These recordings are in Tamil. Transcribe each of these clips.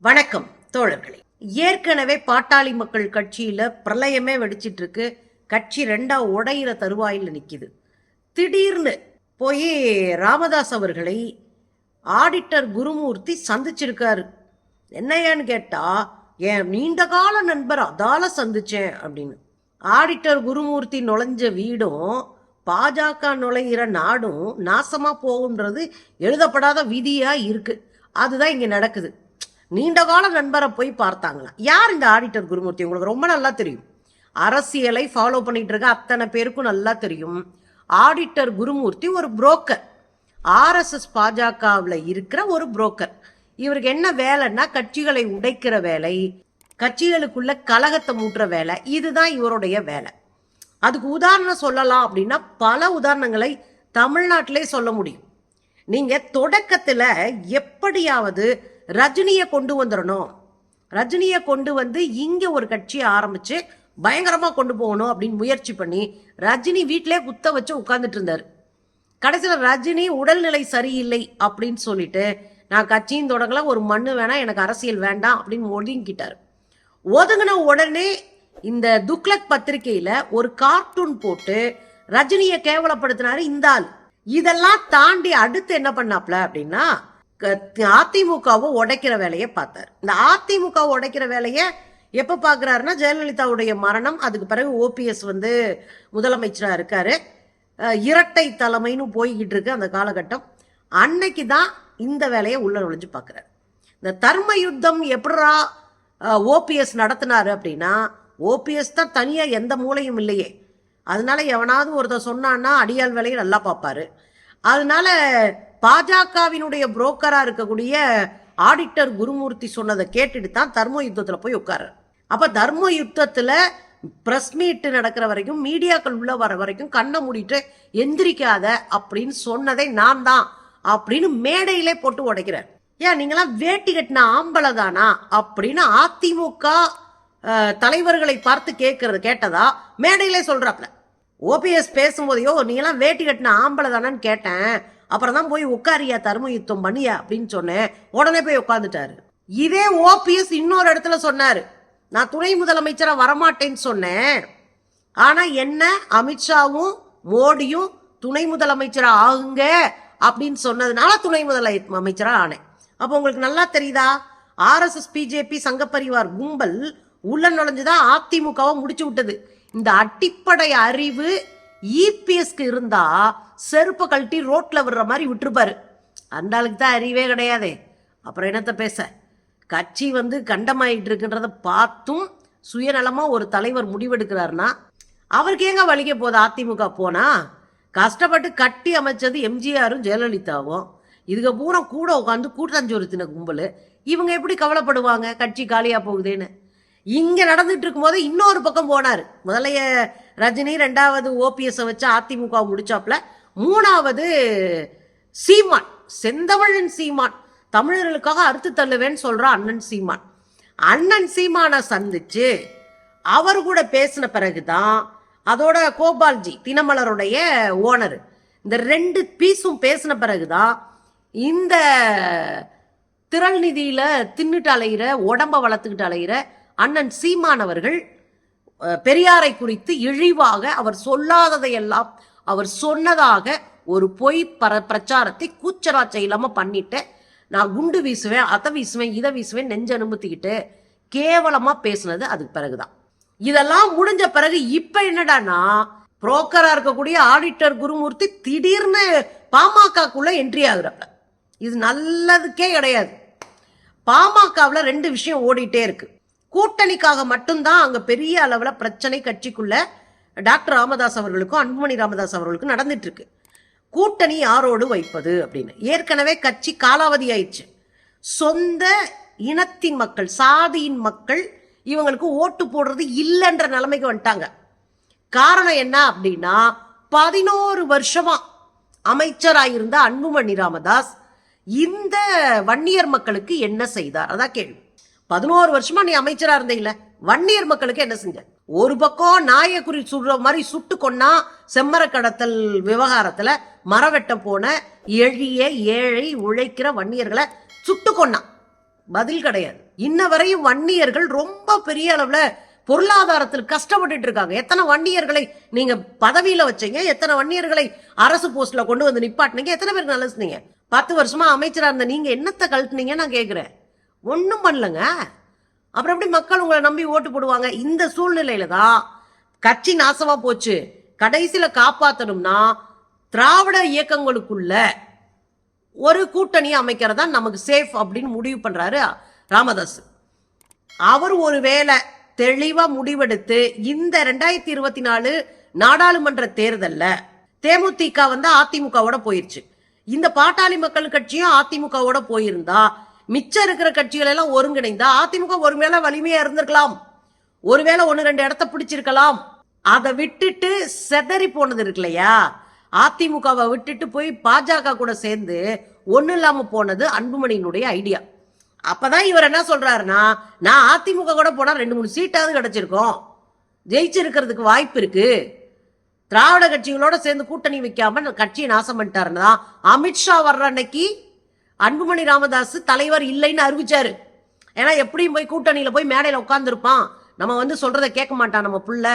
வணக்கம் தோழர்களே. ஏற்கனவே பாட்டாளி மக்கள் கட்சியில பிரளயமே வெடிச்சிட்டு இருக்கு. கட்சி ரெண்டா உடையிற தருவாயில் நிக்குது. திடீர்னு போய் ராமதாஸ் அவர்களை ஆடிட்டர் குருமூர்த்தி சந்திச்சிருக்காரு. என்னையான்னு கேட்டா, என் நீண்ட கால நண்பர் அதால சந்திச்சேன் அப்படின்னு. ஆடிட்டர் குருமூர்த்தி நுழைஞ்ச வீடும் பாஜக நுழைகிற நாடும் நாசமா போகுன்றது எழுதப்படாத விதியா இருக்கு. அதுதான் இங்க நடக்குது. நீண்ட கால நண்பரை போய் பார்த்தாங்களா? யார் இந்த ஆடிட்டர் குருமூர்த்தி? உங்களுக்கு ரொம்ப நல்லா தெரியும். அரசியலை ஃபாலோ பண்ணிட்டு இருக்க அத்தனை பேருக்கும் நல்லா தெரியும். ஆடிட்டர் குருமூர்த்தி ஒரு புரோக்கர், ஆர்எஸ்எஸ் பாஜகவில் இருக்கிற ஒரு புரோக்கர். இவருக்கு என்ன வேலைன்னா கட்சிகளை உடைக்கிற வேலை, கட்சிகளுக்குள்ள கலகத்தை மூட்டுற வேலை. இதுதான் இவருடைய வேலை. அதுக்கு உதாரணம் சொல்லலாம் அப்படின்னா பல உதாரணங்களை தமிழ்நாட்டிலே சொல்ல முடியும். நீங்க தொடக்கத்துல எப்படியாவது ரஜினியை கொண்டு வந்துடணும், ரஜினியை கொண்டு வந்து இங்க ஒரு கட்சியை ஆரம்பிச்சு பயங்கரமா கொண்டு போகணும் அப்படின்னு முயற்சி பண்ணி ரஜினி வீட்டிலே குத்த வச்சு உட்கார்ந்துட்டு இருந்தாரு. கடைசியில் ரஜினி உடல்நிலை சரியில்லை அப்படின்னு சொல்லிட்டு நான் கட்சியும் தொடங்கல, ஒரு மண்ணு வேணாம், எனக்கு அரசியல் வேண்டாம் அப்படின்னு ஒதுங்கிட்டாரு. ஒதுங்கின உடனே இந்த துக்ளக் பத்திரிகையில ஒரு கார்ட்டூன் போட்டு ரஜினியை கேவலப்படுத்தினாரு இந்த ஆள். இதெல்லாம் தாண்டி அடுத்து என்ன பண்ணாப்ல அப்படின்னா, அதிமுகவை உடைக்கிற வேலையை பார்த்தார். இந்த அதிமுக உடைக்கிற வேலையை எப்ப பாக்குறாருன்னா, ஜெயலலிதாவுடைய மரணம், அதுக்கு பிறகு ஓபிஎஸ் வந்து முதலமைச்சரா இருக்காரு, இரட்டை தலைமைன்னு போய்கிட்டு இருக்கு அந்த காலகட்டம். அன்னைக்கு தான் இந்த வேலையை உள்ள நுழைஞ்சு பாக்குறாரு. இந்த தர்ம யுத்தம் எப்படா ஓபிஎஸ் நடத்தினாரு அப்படின்னா, ஓபிஎஸ் தான் தனியா எந்த மூலையும் இல்லையே, அதனால எவனாவது ஒருத்தர் சொன்னான்னா அடியால் வேலையை நல்லா பார்ப்பாரு. அதனால பாஜகவினுடைய புரோக்கரா இருக்கக்கூடிய ஆடிட்டர் குருமூர்த்தி சொன்னதை கேட்டுட்டு தான் தர்ம யுத்தத்துல போய் உட்காரு. அப்ப தர்ம யுத்தத்துல பிரஸ் மீட் நடக்கிற வரைக்கும், மீடியாக்கள் உள்ள வர வரைக்கும் கண்ணை மூடிட்டு எந்திரிக்காத அப்படின்னு சொன்னதை நான் தான் அப்படின்னு மேடையிலே போட்டு உடைக்கிறார். ஏன் நீங்களாம் வேட்டி கட்டின ஆம்பளை தானா அப்படின்னு அதிமுக தலைவர்களை பார்த்து கேட்டதா மேடையிலே சொல்றாப்ல. ஓபிஎஸ் பேசும்போதையோ நீங்களாம் வேட்டி கட்டின ஆம்பளை தானான்னு கேட்டேன், அப்புறம் தான் போய் உட்காரியா தர்ம யுத்தம் பண்ணியா அப்படின்னு சொன்னேன், உடனே போய் உட்காந்துட்டாரு. இதே ஓபிஎஸ் இன்னொரு இடத்துல சொன்னாரு, நான் துணை முதலமைச்சரா வரமாட்டேன்னு சொன்னேன், ஆனா என்ன அமித்ஷாவும் மோடியும் துணை முதலமைச்சரா ஆகுங்க அப்படின்னு சொன்னதுனால துணை முதலமைச்சரா ஆனேன். அப்போ உங்களுக்கு நல்லா தெரியுதா, ஆர்எஸ்எஸ் பிஜேபி சங்கப்பரிவார் கும்பல் உள்ள நுழைஞ்சுதான் அதிமுகவை முடிச்சு விட்டது. இந்த அடிப்படை அறிவு இபிஎஸ்க்கு இருந்தா செருப்பை கழட்டி ரோட்ல விடுற மாதிரி விட்டுருப்பாரு. அந்த ஆளுக்கு தான் அறிவே கிடையாதே, அப்புறம் என்னத்த பேச. கட்சி வந்து கண்டமாயிட்டு இருக்குன்றத பார்த்தும் சுயநலமா ஒரு தலைவர் முடிவெடுக்கிறாருன்னா அவருக்கு ஏங்க வலிக்க போகுது? அதிமுக போனா கஷ்டப்பட்டு கட்டி அமைச்சது எம்ஜிஆரும் ஜெயலலிதாவும், இதுக்கு பூரா கூட உட்காந்து கூட்டஞ்சோறுத்தின கும்பல். இவங்க எப்படி கவலைப்படுவாங்க கட்சி காலியா போகுதுன்னு? இங்க நடந்துட்டு இருக்கும் போது இன்னொரு பக்கம் போனாரு. முதலைய ரஜினி, ரெண்டாவது ஓபிஎஸ் வச்சு அதிமுக முடிச்சாப்ல, மூணாவது சீமான், செந்தமிழன் சீமான், தமிழர்களுக்காக அறுத்து தள்ளுவேன்னு சொல்ற அண்ணன் சீமான். அண்ணன் சீமானை சந்திச்சு அவர் கூட பேசின பிறகுதான், அதோட கோபால்ஜி தினமலருடைய ஓனர், இந்த ரெண்டு பீஸும் பேசின பிறகுதான் இந்த திரள் நிதியில தின்னுட்டு அலைகிற, உடம்ப வளர்த்துக்கிட்டு அலைகிற அண்ணன் சீமான் அவர்கள் பெரியாரை குறித்து இழிவாக அவர் சொல்லாததையெல்லாம் அவர் சொன்னதாக ஒரு பொய் பிரச்சாரத்தை கூச்சராச்சை இல்லாம பண்ணிட்டு, நான் குண்டு வீசுவேன், அதை வீசுவேன், இதை வீசுவேன் நெஞ்ச அனுமதிக்கிட்டு கேவலமா பேசுனது அதுக்கு பிறகுதான். இதெல்லாம் முடிஞ்ச பிறகு இப்ப என்னடானா, புரோக்கரா இருக்கக்கூடிய ஆடிட்டர் குருமூர்த்தி திடீர்னு பாமகக்குள்ள என்ட்ரி ஆகுறப்ப, இது நல்லதுக்கே கிடையாது. பாமகவில் ரெண்டு விஷயம் ஓடிட்டே இருக்கு. கூட்டணிக்காக மட்டும்தான் அங்க பெரிய அளவுல பிரச்சனை கட்சிக்குள்ள டாக்டர் ராமதாஸ் அவர்களுக்கும் அன்புமணி ராமதாஸ் அவர்களுக்கும் நடந்துட்டு இருக்கு. கூட்டணி யாரோடு வைப்பது அப்படின்னு ஏற்கனவே கட்சி காலாவதி ஆயிடுச்சு. சொந்த இனத்தின் மக்கள், சாதியின் மக்கள் இவங்களுக்கு ஓட்டு போடுறது இல்லைன்ற நிலைமைக்கு வந்துட்டாங்க. காரணம் என்ன அப்படின்னா, 11 வருஷமா அமைச்சராயிருந்த அன்புமணி ராமதாஸ் இந்த வன்னியர் மக்களுக்கு என்ன செய்தார்? அதான் கேள்வி. 11 வருஷமா நீ அமைச்சரா இருந்த இல்ல, வன்னியர் மக்களுக்கு என்ன செஞ்ச? ஒரு பக்கம் நாயக்குறி சுடுற மாதிரி சுட்டு கொன்னா செம்மர கடத்தல் விவகாரத்துல மரவெட்ட போன எளிய ஏழை உழைக்கிற வன்னியர்களை சுட்டு கொன்னான், பதில் கிடையாது. இன்ன வரையும் வன்னியர்கள் ரொம்ப பெரிய அளவுல பொருளாதாரத்தில் கஷ்டப்பட்டு இருக்காங்க. எத்தனை வன்னியர்களை நீங்க பதவியில வச்சீங்க, எத்தனை வன்னியர்களை அரசு போஸ்ட்ல கொண்டு வந்து நிப்பாட்டினீங்க, எத்தனை பேருக்கு நல்லதுனீங்க? 10 வருஷமா அமைச்சரா இருந்த நீங்க என்னத்தை கழட்டுனீங்க நான் கேட்கிறேன். ஒன்றும் பண்ணலங்க. அப்புறம் எப்படி மக்கள் உங்களை நம்பி ஓட்டு போடுவாங்க? இந்த சூழ்நிலையில தான் கட்சி நாசமா போச்சு. கடைசியில காப்பாற்றணும்னா திராவிட இயக்கங்களுக்குள்ள ஒரு கூட்டணியை அமைக்கிறதா நமக்கு சேஃப் அப்படின்னு முடிவு பண்றாரு ராமதாஸ். அவர் ஒரு வேளை தெளிவா முடிவெடுத்து இந்த 2024 நாடாளுமன்ற தேர்தல்ல தேமுதிக வந்து அதிமுகவோட போயிருச்சு. இந்த பாட்டாளி மக்கள் கட்சியும் அதிமுகவோட போயிருந்தா மிச்சம் இருக்கிற கட்சிகள் எல்லாம் ஒருங்கிணைந்தா அதிமுக ஒருவேளை வலிமையா இருந்திருக்கலாம், ஒருவேளை 1-2 இடத்த பிடிச்சிருக்கலாம். அதை விட்டுட்டு செதறி போனது இருக்கு இல்லையா, அதிமுகவை விட்டுட்டு போய் பாஜக கூட சேர்ந்து ஒன்னும் இல்லாம போனது அன்புமணியினுடைய ஐடியா. அப்பதான் இவர் என்ன சொல்றாருன்னா, நான் அதிமுக கூட போனா 2-3 சீட்டாவது கிடைச்சிருக்கோம், ஜெயிச்சிருக்கிறதுக்கு வாய்ப்பு இருக்கு, திராவிட கட்சிகளோட சேர்ந்து கூட்டணி வைக்காம கட்சியை நாசம் பண்ணிட்டாருன்னா அமித்ஷா வர்ற அன்னைக்கு அன்புமணி ராமதாஸ் தலைவர் இல்லைன்னு அறிவிச்சாரு. ஏன்னா எப்படியும் போய் கூட்டணியில போய் மேடையில உட்கார்ந்துருப்பான், நம்ம வந்து சொல்றதை கேட்க மாட்டான் நம்ம புள்ள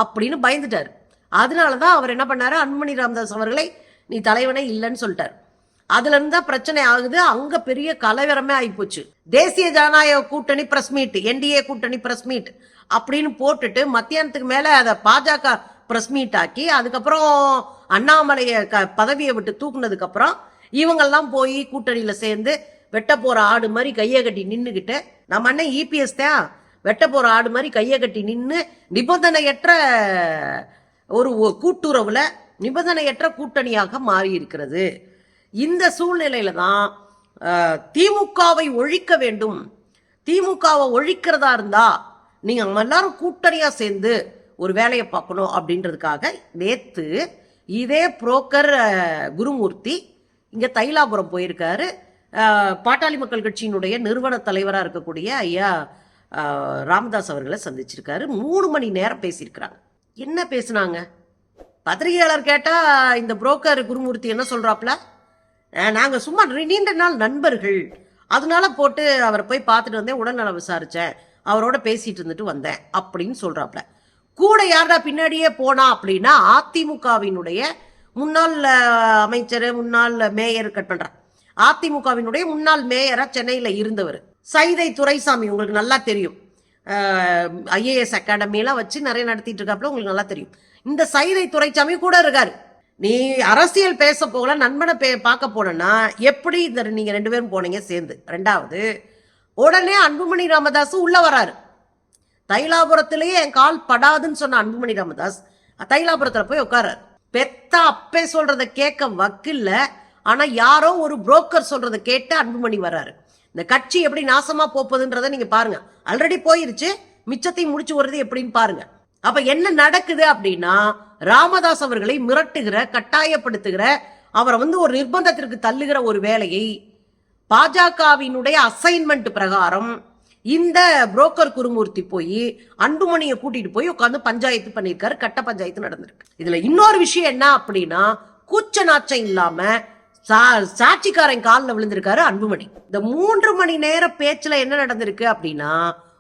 அப்படின்னு பயந்துட்டாரு. அதனாலதான் அவர் என்ன பண்ணாரு, அன்புமணி ராமதாஸ் அவர்களை நீ தலைவனே இல்லைன்னு சொல்லிட்டாரு. அதுல இருந்தா பிரச்சனை ஆகுது. அங்க பெரிய கலவரமே ஆயிப்போச்சு. தேசிய ஜனநாயக கூட்டணி பிரஸ் மீட், என்டிஏ கூட்டணி பிரஸ் மீட் அப்படின்னு போட்டுட்டு மத்தியானத்துக்கு மேல அதை பாஜக பிரஸ் மீட் ஆக்கி அதுக்கப்புறம் அண்ணாமலைய பதவியை விட்டு தூக்குனதுக்கு அப்புறம் இவங்கெல்லாம் போய் கூட்டணியில சேர்ந்து வெட்ட போற ஆடு மாதிரி கையை கட்டி நின்னுகிட்டு, நம்ம அண்ணன் இபிஎஸ் தான் வெட்ட போற ஆடு மாதிரி கையை கட்டி நின்று நிபந்தனையற்ற ஒரு கூட்டுறவுல நிபந்தனையற்ற கூட்டணியாக மாறி இருக்கிறது. இந்த சூழ்நிலையில தான் திமுகவை ஒழிக்க வேண்டும். திமுகவை ஒழிக்கிறதா இருந்தா நீங்க எல்லாரும் கூட்டணியா சேர்ந்து ஒரு வேலையை பார்க்கணும் அப்படின்றதுக்காக நேத்து இதே புரோக்கர் குருமூர்த்தி இங்க தைலாபுரம் போயிருக்காரு. பாட்டாளி மக்கள் கட்சியினுடைய நிறுவன தலைவராக இருக்கக்கூடிய ஐயா ராமதாஸ் அவர்களை சந்திச்சிருக்காரு. 3 மணி நேரம் பேசியிருக்கிறாங்க. என்ன பேசினாங்க? பத்திரிகையாளர் கேட்டா இந்த புரோக்கர் குருமூர்த்தி என்ன சொல்றாப்ல, நாங்க சும்மா நீண்ட நாள் நண்பர்கள், அதனால போட்டு அவரை போய் பார்த்துட்டு வந்தேன், உடல்நலம் விசாரிச்சேன், அவரோட பேசிட்டு இருந்துட்டு வந்தேன் அப்படின்னு சொல்றாப்ல. கூட யாரா பின்னாடியே போனா அப்படின்னா அதிமுகவினுடைய முன்னாள் அமைச்சர், முன்னாள் மேயர் கட் பண்ற அதிமுகவினுடைய முன்னாள் மேயரா சென்னையில இருந்தவர் சைதை துரைசாமி, உங்களுக்கு நல்லா தெரியும். ஐஏஎஸ் அகாடமியெல்லாம் வச்சு நிறைய நடத்திட்டு இருக்காப்புல, உங்களுக்கு நல்லா தெரியும். இந்த சைதை துரைசாமி கூட இருக்காரு. நீ அரசியல் பேச போகல, நண்பனை பார்க்க போனா எப்படி இந்த நீங்க 2 பேரும் போனீங்க சேர்ந்து? 2வது உடனே அன்புமணி ராமதாஸ் உள்ள வராரு. தைலாபுரத்திலேயே என் கால் படாதுன்னு சொன்ன அன்புமணி ராமதாஸ் தைலாபுரத்துல போய் உட்காராரு. பெத்த அப்பே சொல்றத கேட்க வக்கில்ல, ஆனா யாரோ ஒரு புரோக்கர் சொல்றத கேட்டு அன்புமணி வர்றாரு. இந்த கட்சி எப்படி நாசமா போப்பதுன்றத நீங்க பாருங்க. ஆல்ரெடி போயிருச்சு, மிச்சத்தையும் முடிச்சு வருது எப்படின்னு பாருங்க. அப்ப என்ன நடக்குது அப்படின்னா, ராமதாஸ் அவர்களை மிரட்டுகிற, கட்டாயப்படுத்துகிற, அவரை வந்து ஒரு நிர்பந்தத்திற்கு தள்ளுகிற ஒரு வேலையை பாஜகவினுடைய அசைன்மெண்ட் பிரகாரம் இந்த புரோக்கர் குருமூர்த்தி போய் அன்புமணியை கூட்டிட்டு போய் உட்காந்து பஞ்சாயத்து பண்ணியிருக்காரு. கட்ட பஞ்சாயத்து நடந்திருக்கு. இதுல இன்னொரு விஷயம் என்ன அப்படின்னா, கூச்ச நாச்சம் இல்லாம சாட்சிக்காரன் காலில் விழுந்திருக்காரு அன்புமணி. இந்த 3 மணி நேர பேச்சுல என்ன நடந்திருக்கு அப்படின்னா,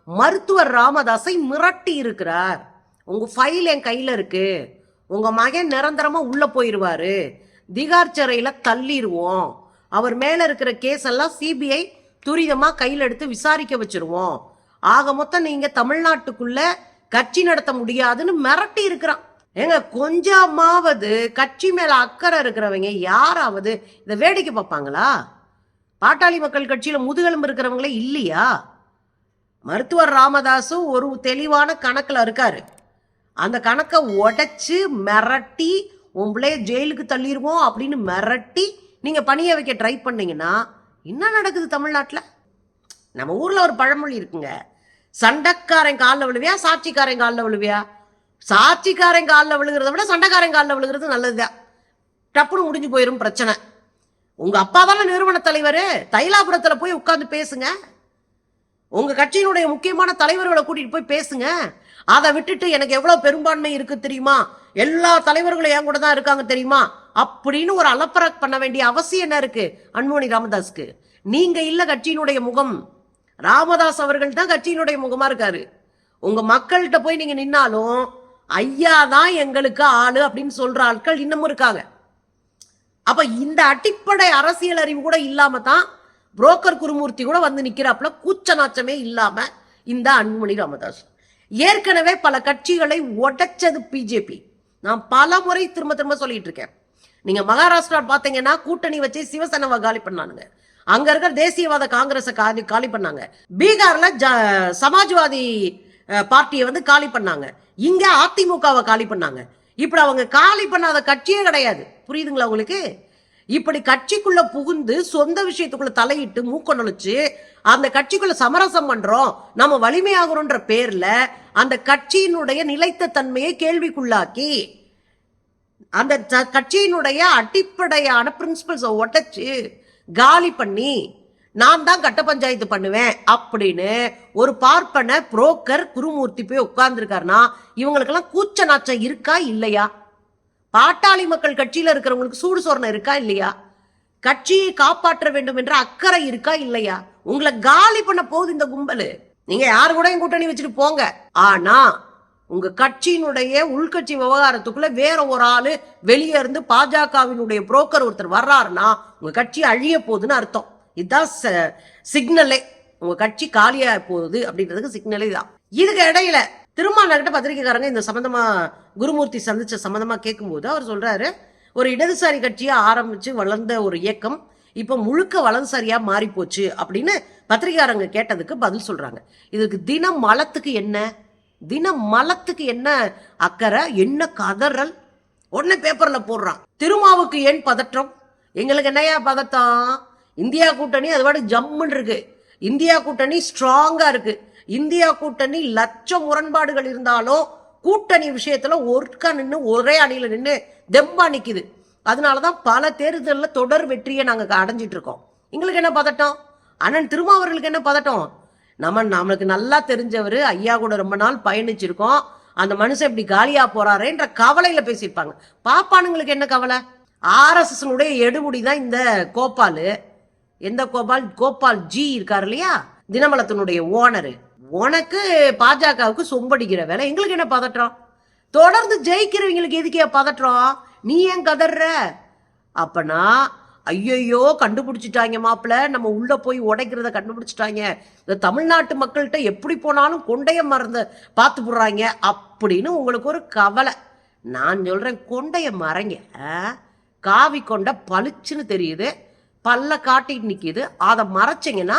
மருத்துவர் ராமதாஸை மிரட்டி இருக்கிறார். உங்க ஃபைல் என் கையில இருக்கு, உங்க மகன் நிரந்தரமா உள்ள போயிருவாரு, திகார் சிறையில தள்ளிடுவோம், அவர் மேல இருக்கிற கேஸ் எல்லாம் சிபிஐ துரிதமா கையில் எடுத்து விசாரிக்க வச்சிருவோம், ஆக மொத்தம் நீங்க தமிழ்நாட்டுக்குள்ள கட்சி நடத்த முடியாதுன்னு மிரட்டி இருக்கிறான். ஏங்க, கொஞ்சமாவது கட்சி மேல அக்கறை இருக்கிறவங்க யாராவது இதை வேடிக்கை பார்ப்பாங்களா? பாட்டாளி மக்கள் கட்சியில முதுகெலும்பு இருக்கிறவங்களே இல்லையா? மருத்துவர் ராமதாசும் ஒரு தெளிவான கணக்குல இருக்காரு. அந்த கணக்கை உடைச்சு மிரட்டி உங்களே ஜெயிலுக்கு தள்ளிடுவோம் அப்படின்னு மிரட்டி நீங்க பணிய வைக்க ட்ரை பண்ணீங்கன்னா என்ன நடக்குது தமிழ்நாட்டில்? நம்ம ஊர்ல ஒரு பழமொழி இருக்குங்க, சண்டைக்காரன் காலில் விழுவியா சாட்சிக்காரன் காலில் விழுவியா? சாட்சிக்காரன் காலில் விழுகிறத விட சண்டைக்காரன் காலில் விழுகிறது நல்லதுதான். டப்புன்னு முடிஞ்சு போயிடும் பிரச்சனை. உங்க அப்பா தானே நிறுவன தலைவர், தைலாபுரத்துல போய் உட்கார்ந்து பேசுங்க. உங்க கட்சியினுடைய முக்கியமான தலைவர்களை கூட்டிட்டு போய் பேசுங்க. அதை விட்டுட்டு எனக்கு எவ்வளவு பெரும்பான்மை இருக்கு தெரியுமா, எல்லா தலைவர்களும் என் கூட தான் இருக்காங்க தெரியுமா அப்படின்னு ஒரு அலப்பற பண்ண வேண்டிய அவசியம் என்ன இருக்கு அன்புமணி ராமதாஸ்க்கு? நீங்க இல்ல கட்சியினுடைய முகம், ராமதாஸ் அவர்கள் தான் கட்சியினுடைய முகமா இருக்காரு. உங்க மக்கள்கிட்ட போய் நீங்க நின்னாலும் ஐயா தான் எங்களுக்கு ஆளு அப்படின்னு சொல்ற ஆட்கள் இன்னமும் இருக்காங்க. அப்ப இந்த அடிப்படை அரசியல் அறிவு கூட இல்லாம தான் புரோக்கர் குருமூர்த்தி கூட வந்து நிக்கிறாப்புல, கூச்ச நாச்சமே இல்லாம இந்த அன்புமணி ராமதாஸ். ஏற்கனவே பல கட்சிகளை உடைச்சது பிஜேபி. நான் பல முறை திரும்ப திரும்ப சொல்லிட்டு இருக்கேன். நீங்க மகாராஷ்டிரா பாத்தீங்கன்னா கூட்டணி வச்சு சிவசேனாவை காலி பண்ணானுங்க, அங்க இருக்கிற தேசியவாத காங்கிரஸை காலி பண்ணாங்க, பீகார்ல சமாஜ்வாதி பார்ட்டியை வந்து காலி பண்ணாங்க, இங்க அதிமுகவை காலி பண்ணாங்க. இப்படி அவங்க காலி பண்ணாத கட்சியே கிடையாது. புரியுதுங்களா உங்களுக்கு? இப்படி கட்சிக்குள்ள புகுந்து சொந்த விஷயத்துக்குள்ள தலையிட்டு மூக்க நுழைச்சு அந்த கட்சிக்குள்ள சமரசம் பண்றோம், நம்ம வலிமையாகிறோன்ற பேர்ல அந்த கட்சியினுடைய நிலைத்த தன்மையை கேள்விக்குள்ளாக்கி அந்த கட்சியினுடைய அடிப்படையான பிரின்சிபல்ஸை உடைச்சு காலி பண்ணி நான் தான் கட்ட பஞ்சாயத்து பண்ணுவேன் அப்படின்னு ஒரு பார்ப்பன புரோக்கர் குருமூர்த்தி போய் உட்கார்ந்துருக்காருன்னா இவங்களுக்கெல்லாம் கூச்ச நாச்சம் இருக்கா இல்லையா? பாட்டாளி மக்கள் கட்சியில இருக்கிறவங்களுக்கு சூடு சொரணை இருக்கா இல்லையா? கட்சியை காப்பாற்ற வேண்டும் என்ற அக்கறை இருக்கா இல்லையா? உங்களை காலி பண்ண போகுது இந்த கும்பல். நீங்க யாரு கூட கூட்டணி வச்சுட்டு போங்க, ஆனா உங்க கட்சியினுடைய உள்கட்சி விவகாரத்துக்குள்ள வேற ஒரு ஆளு வெளியே இருந்து பாஜகவினுடைய புரோக்கர் ஒருத்தர் வர்றாருன்னா உங்க கட்சி அழிய போகுதுன்னு அர்த்தம். இதுதான் சிக்னலே, உங்க கட்சி காலியா போகுது அப்படின்றதுக்கு சிக்னலே தான். இதுக்கு இடையில திருமாவளவன்கிட்ட பத்திரிகைக்காரங்க இந்த சம்பந்தமா குருமூர்த்தி சந்திச்ச சம்பந்தமா கேட்கும்போது அவர் சொல்றாரு, ஒரு இடதுசாரி கட்சியா ஆரம்பிச்சு வளர்ந்த ஒரு இயக்கம் இப்ப முழுக்க வலதுசாரியா மாறி போச்சு அப்படின்னு பத்திரிகைக்காரங்க கேட்டதுக்கு பதில் சொல்றாங்க. இதுக்கு தினம் மலத்துக்கு என்ன அக்கறை, என்ன கதறல்? உடனே பேப்பர்ல போடுறான், திருமாவுக்கு ஏன் பதற்றம்? எங்களுக்கு என்னையா பதட்டம்? இந்தியா கூட்டணி அது பாட்டு ஜம்முன்னு இருக்கு, இந்தியா கூட்டணி ஸ்ட்ராங்கா இருக்கு, இந்தியா கூட்டணி லட்சம் முரண்பாடுகள் இருந்தாலும் கூட்டணி விஷயத்துல ஒருக்கா நின்று ஒரே அணியில நின்று தெம்பா நிக்குது. அதனாலதான் பல தேர்தலில் தொடர் வெற்றியை நாங்க அடைஞ்சிட்டு இருக்கோம். எங்களுக்கு என்ன பதட்டம்? அண்ணன் திருமாவர்களுக்கு என்ன பதட்டம்? நம்மளுக்கு நல்லா தெரிஞ்சவர், ஐயா கூட ரொம்ப நாள் பயணிச்சிருக்கோம், அந்த மனுஷன் இப்படி காலியா போறாருன்ற கவலையில பேசியிருப்பாங்க. பாப்பானுங்களுக்கு என்ன கவலை? RSS எடுமுடி தான் இந்த கோபால். எந்த கோபால்? கோபால் ஜி இருக்காரு இல்லையா, தினமலத்தினுடைய ஓனரு. உனக்கு பாஜகவுக்கு சொம்படிக்கிற வேலை, எங்களுக்கு என்ன பதற்றம்? தொடர்ந்து ஜெயிக்கிறவங்களுக்கு எதுக்கே பதற்றம்? நீ ஏன் கதற? அப்பனா ஐயோ கண்டுபிடிச்சிட்டாங்க மாப்பிள்ள, நம்ம உள்ள போய் உடைக்கிறத கண்டுபிடிச்சிட்டாங்க, இந்த தமிழ்நாட்டு மக்கள்கிட்ட எப்படி போனாலும் கொண்டைய மறந்த பார்த்து போடுறாங்க அப்படின்னு உங்களுக்கு ஒரு கவலை. நான் சொல்றேன், கொண்டைய மறைங்க, காவி கொண்ட பளிச்சுன்னு தெரியுது, பல்ல காட்டிட்டு நிக்குது, அதை மறைச்சிங்கன்னா